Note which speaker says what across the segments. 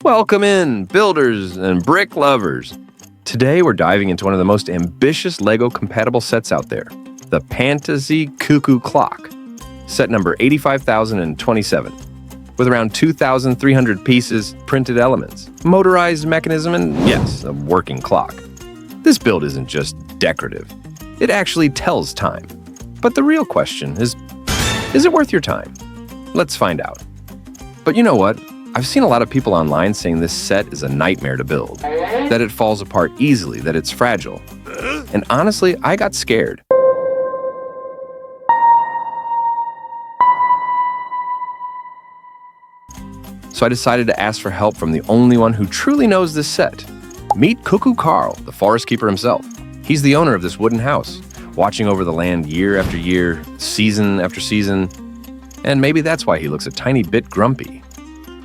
Speaker 1: Welcome in, builders and brick lovers. Today we're diving into one of the most ambitious LEGO-compatible sets out there, the Pantasy Cuckoo Clock, set number 85,027, with around 2,300 pieces, printed elements, motorized mechanism, and yes, a working clock. This build isn't just decorative, it actually tells time. But the real question is it worth your time? Let's find out. But you know what? I've seen a lot of people online saying this set is a nightmare to build, that it falls apart easily, that it's fragile. And honestly, I got scared. So I decided to ask for help from the only one who truly knows this set. Meet Cuckoo Karl, the forest keeper himself. He's the owner of this wooden house, watching over the land year after year, season after season. And maybe that's why he looks a tiny bit grumpy.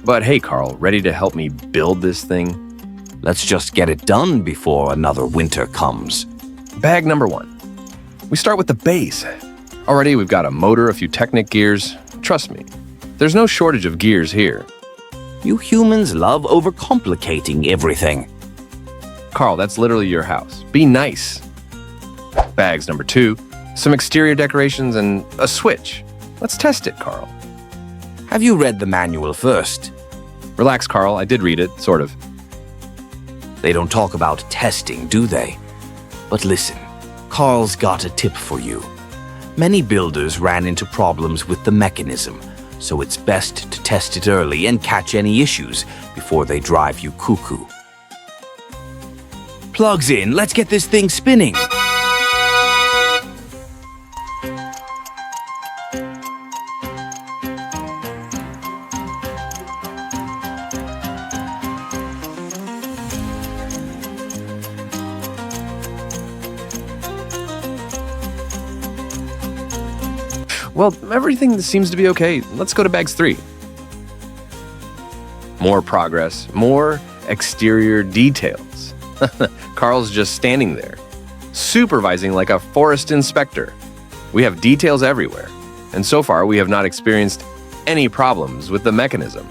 Speaker 1: But hey, Karl, ready to help me build this thing?
Speaker 2: Let's just get it done before another winter comes.
Speaker 1: Bag number 1. We start with the base. Already we've got a motor, a few Technic gears. Trust me, there's no shortage of gears here.
Speaker 2: You humans love overcomplicating everything.
Speaker 1: Karl, that's literally your house. Be nice. Bags number 2. Some exterior decorations and a switch. Let's test it, Karl.
Speaker 2: Have you read the manual first?
Speaker 1: Relax, Karl. I did read it, sort of.
Speaker 2: They don't talk about testing, do they? But listen, Carl's got a tip for you. Many builders ran into problems with the mechanism, so it's best to test it early and catch any issues before they drive you cuckoo. Plugs in, let's get this thing spinning.
Speaker 1: Well, everything seems to be okay. Let's go to bags 3. More progress, more exterior details. Karl's just standing there, supervising like a forest inspector. We have details everywhere, and so far we have not experienced any problems with the mechanism.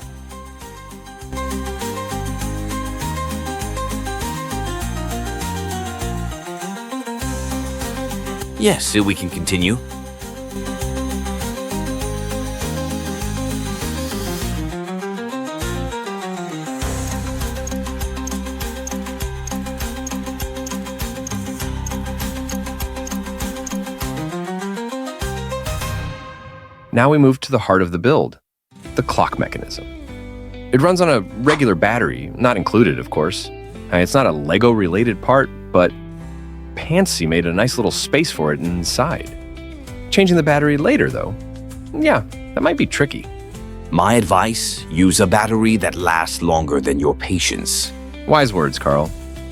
Speaker 2: Yes, so we can continue.
Speaker 1: Now we move to the heart of the build, the clock mechanism. It runs on a regular battery, not included, of course. It's not a LEGO-related part, but Pantsy made a nice little space for it inside. Changing the battery later, though, yeah, that might be tricky.
Speaker 2: My advice, use a battery that lasts longer than your patience.
Speaker 1: Wise words, Karl.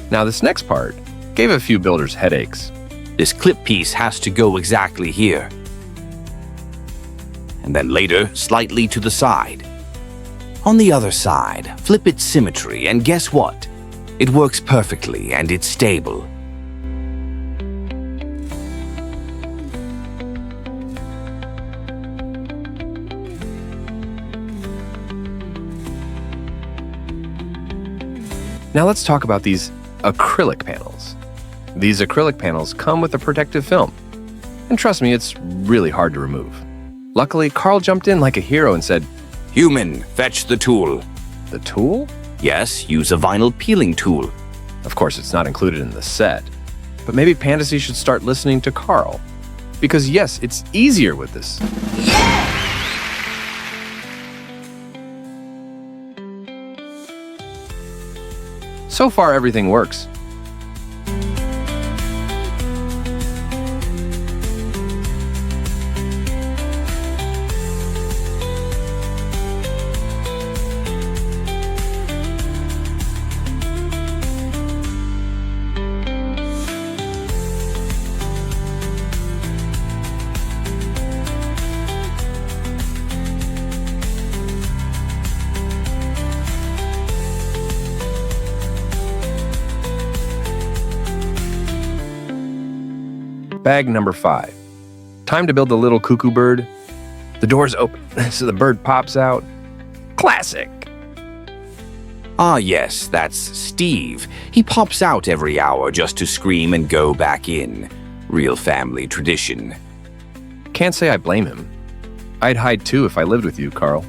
Speaker 1: Now this next part gave a few builders headaches.
Speaker 2: This clip piece has to go exactly here. And then later, slightly to the side. On the other side, flip its symmetry, and guess what? It works perfectly, and it's stable.
Speaker 1: Now let's talk about these acrylic panels. These acrylic panels come with a protective film. And trust me, it's really hard to remove. Luckily, Karl jumped in like a hero and said,
Speaker 2: Human, fetch the tool.
Speaker 1: The tool?
Speaker 2: Yes, use a vinyl peeling tool.
Speaker 1: Of course, it's not included in the set. But maybe Pantasy should start listening to Karl. Because yes, it's easier with this.
Speaker 3: Yeah!
Speaker 1: So far, everything works. Bag number 5. Time to build the little cuckoo bird. The door's open, so the bird pops out. Classic!
Speaker 2: Ah, yes, that's Steve. He pops out every hour just to scream and go back in. Real family tradition.
Speaker 1: Can't say I blame him. I'd hide too if I lived with you, Carl.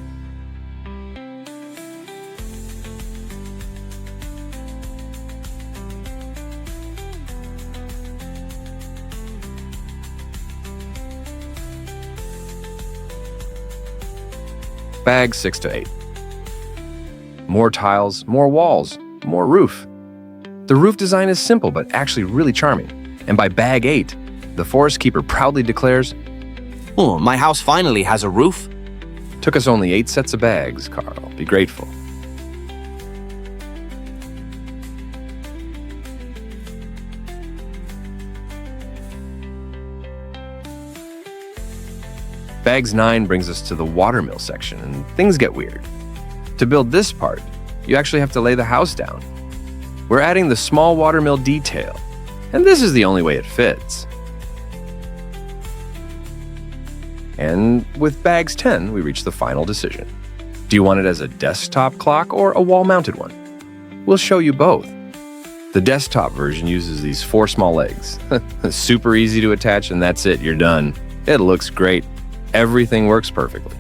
Speaker 1: Bags 6 to 8. More tiles, more walls, more roof. The roof design is simple but actually really charming. And by bag 8, the forest keeper proudly declares,
Speaker 2: Oh, my house finally has a roof.
Speaker 1: "Took us only 8 sets of bags, Carl. Be grateful." Bags 9 brings us to the watermill section, and things get weird. To build this part, you actually have to lay the house down. We're adding the small watermill detail, and this is the only way it fits. And with Bags 10, we reach the final decision. Do you want it as a desktop clock or a wall-mounted one? We'll show you both. The desktop version uses these 4 small legs. Super easy to attach, and that's it, you're done. It looks great. Everything works perfectly.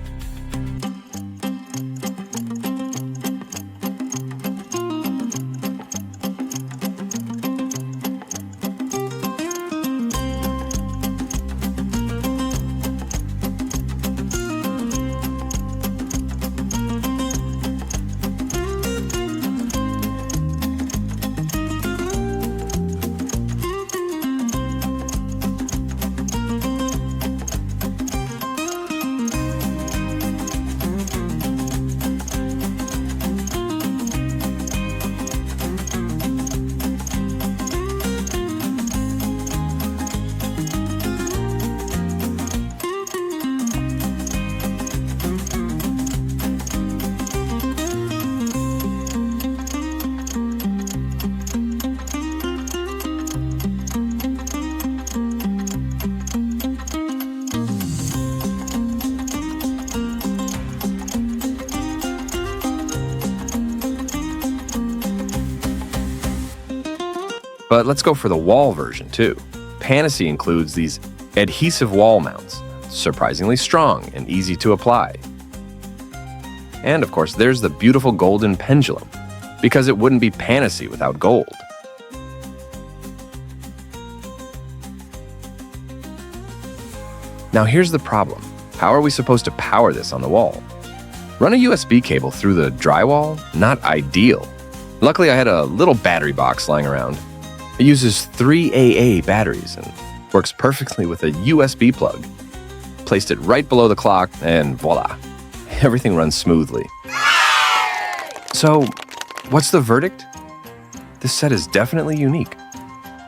Speaker 1: But let's go for the wall version too. Pantasy includes these adhesive wall mounts, surprisingly strong and easy to apply. And of course, there's the beautiful golden pendulum, because it wouldn't be Pantasy without gold. Now here's the problem. How are we supposed to power this on the wall? Run a USB cable through the drywall? Not ideal. Luckily, I had a little battery box lying around. It uses 3 AA batteries and works perfectly with a USB plug. Placed it right below the clock and voila, everything runs smoothly. So, what's the verdict? This set is definitely unique,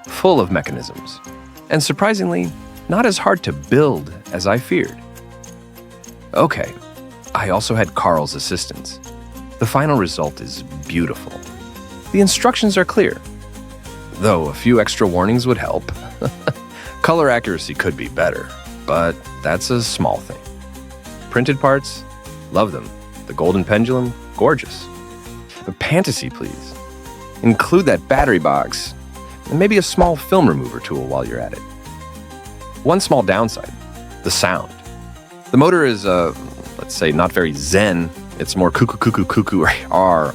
Speaker 1: full of mechanisms, and surprisingly, not as hard to build as I feared. Okay, I also had Carl's assistance. The final result is beautiful. The instructions are clear, though a few extra warnings would help. Color accuracy could be better, but that's a small thing. Printed parts, love them. The golden pendulum, gorgeous. But Pantasy, please. Include that battery box, and maybe a small film remover tool while you're at it. One small downside, the sound. The motor is, let's say, not very zen. It's more cuckoo, cuckoo, cuckoo, R.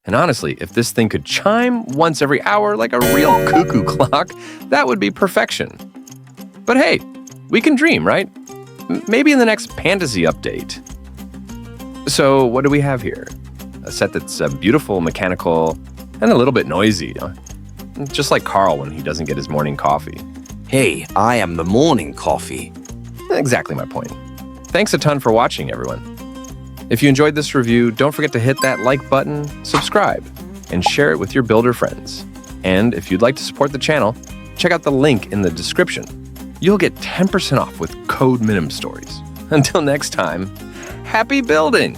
Speaker 1: And honestly, if this thing could chime once every hour like a real cuckoo clock, that would be perfection. But hey, we can dream, right? Maybe in the next Pantasy update. So what do we have here? A set that's beautiful, mechanical, and a little bit noisy. Just like Carl when he doesn't get his morning coffee.
Speaker 2: Hey, I am the morning coffee.
Speaker 1: Exactly my point. Thanks a ton for watching, everyone. If you enjoyed this review, don't forget to hit that like button, subscribe, and share it with your builder friends. And if you'd like to support the channel, check out the link in the description. You'll get 10% off with code MiniMStories. Until next time, happy building!